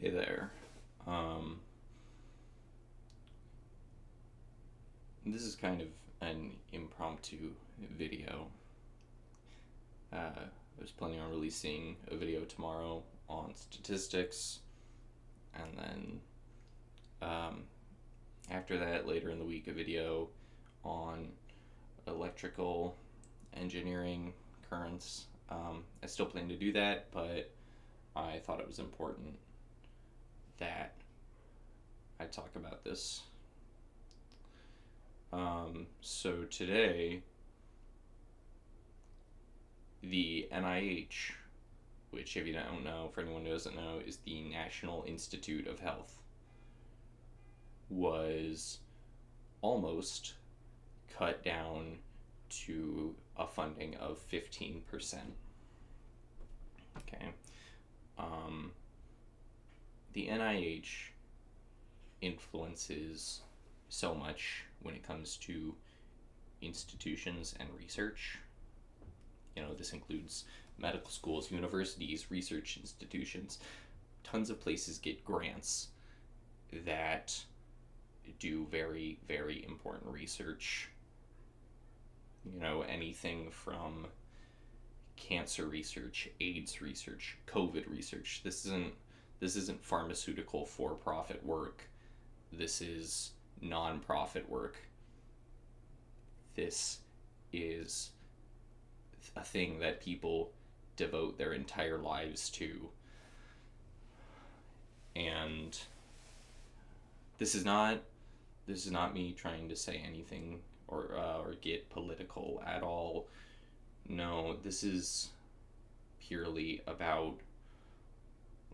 Hey there. Um, this is kind of an impromptu video. I was planning on releasing a video tomorrow on statistics, and then after that, later in the week, a video on electrical engineering currents. I still plan to do that, but I thought it was important that I talk about this. So today, the NIH, which, if you don't know, for anyone who doesn't know, is the National Institute of Health, was almost cut down to a funding of 15%. Okay. Um, the NIH influences so much when it comes to institutions and research. This includes medical schools, universities, research institutions. Tons of places get grants that do very, very important research. Anything from cancer research, AIDS research, COVID research. This isn't pharmaceutical for-profit work. This is non-profit work. This is a thing that people devote their entire lives to. And this is not me trying to say anything or get political at all. No, this is purely about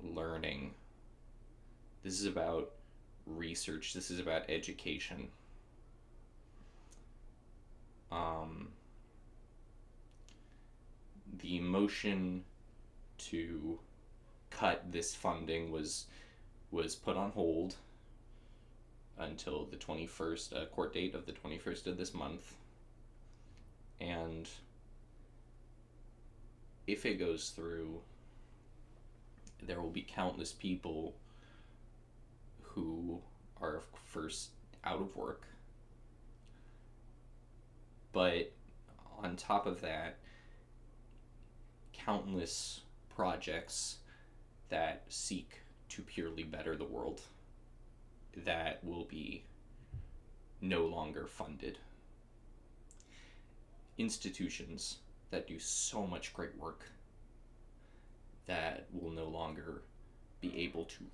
learning. This is about research. This is about education. The motion to cut this funding was put on hold until the 21st, court date of the 21st of this month. And if it goes through, there will be countless people who are first out of work. But on top of that, countless projects that seek to purely better the world that will be no longer funded. Institutions that do so much great work that will no longer be able to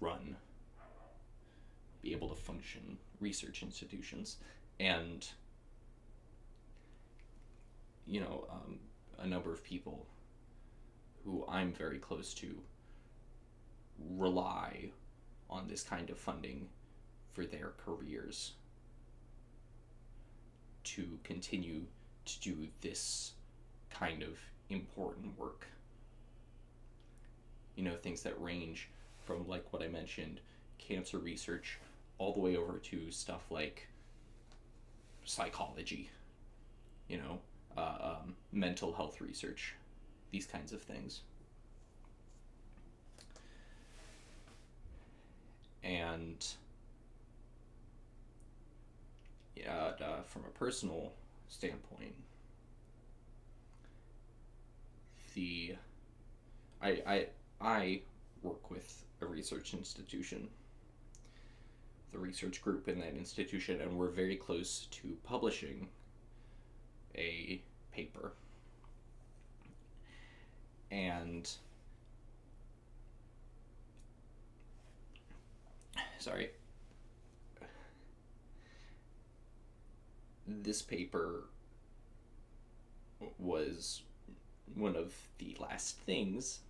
function, research institutions. And a number of people who I'm very close to rely on this kind of funding for their careers to continue to do this kind of important work. Things that range from, like what I mentioned, cancer research, all the way over to stuff like psychology, mental health research, these kinds of things. And from a personal standpoint, I work with a research institution, the research group in that institution, and we're very close to publishing a paper. And this paper was one of the last things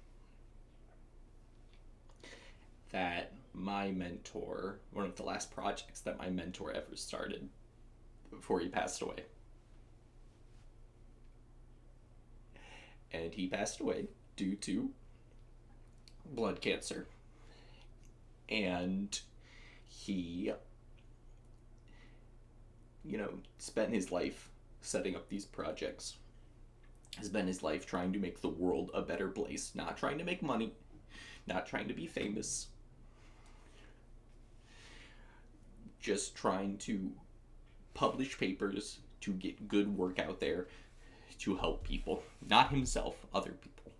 that my mentor, one of the last projects that my mentor ever started before he passed away. And he passed away due to blood cancer. And he, spent his life setting up these projects. Spent his life trying to make the world a better place, not trying to make money, not trying to be famous, just trying to publish papers to get good work out there to help people. Not himself, other people.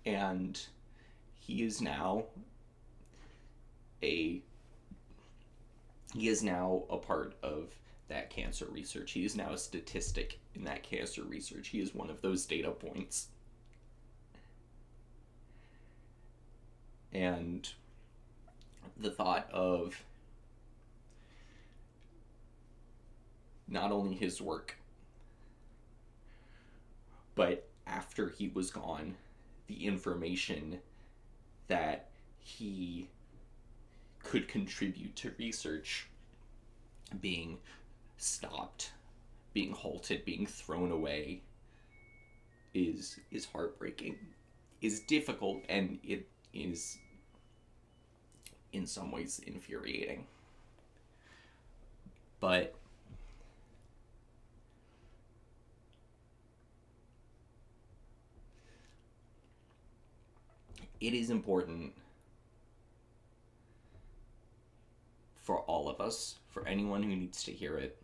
And he is now a part of that cancer research. He is now a statistic in that cancer research. He is one of those data points. And the thought of not only his work, but after he was gone, the information that he could contribute to research being stopped, being halted, being thrown away is heartbreaking, is difficult, and it is in some ways infuriating. But it is important for all of us, for anyone who needs to hear it,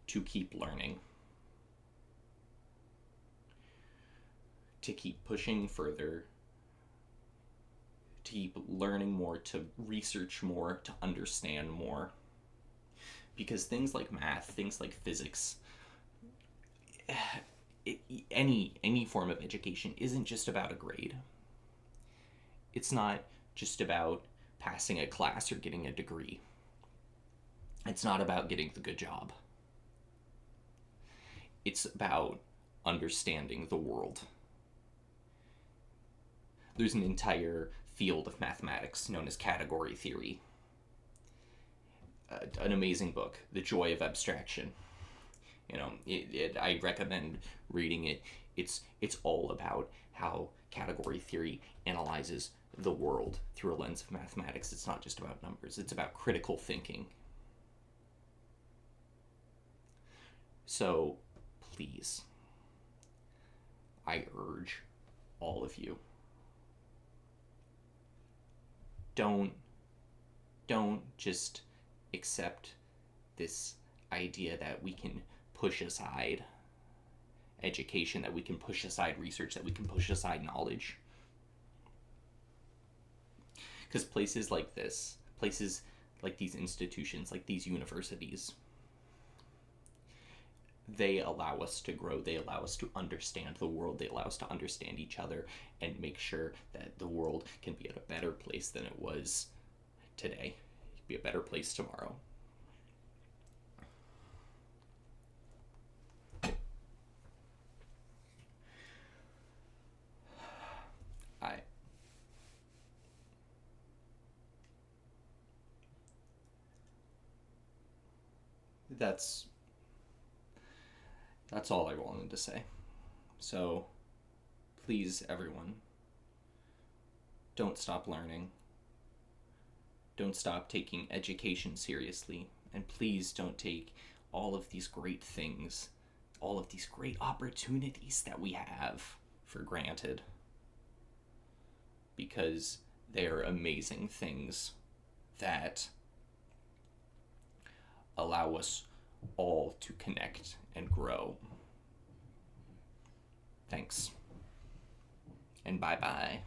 to keep learning, to keep pushing further, to keep learning more, to research more, to understand more. Because things like math, things like physics, any form of education isn't just about a grade. It's not just about passing a class or getting a degree. It's not about getting the good job. It's about understanding the world. There's an entire field of mathematics known as category theory. An amazing book, The Joy of Abstraction. You know, I recommend reading it. It's all about how category theory analyzes the world through a lens of mathematics. It's not just about numbers. It's about critical thinking. So, please, I urge all of you, don't just accept this idea that we can push aside education, that we can push aside research, that we can push aside knowledge. Because places like this, places like these institutions, like these universities, they allow us to grow, they allow us to understand the world, they allow us to understand each other and make sure that the world can be at a better place than it was today, be a better place tomorrow. That's all I wanted to say. So please, everyone, don't stop learning. Don't stop taking education seriously. And please don't take all of these great things, all of these great opportunities that we have for granted. Because they're amazing things that allow us all to connect and grow. Thanks. And bye-bye.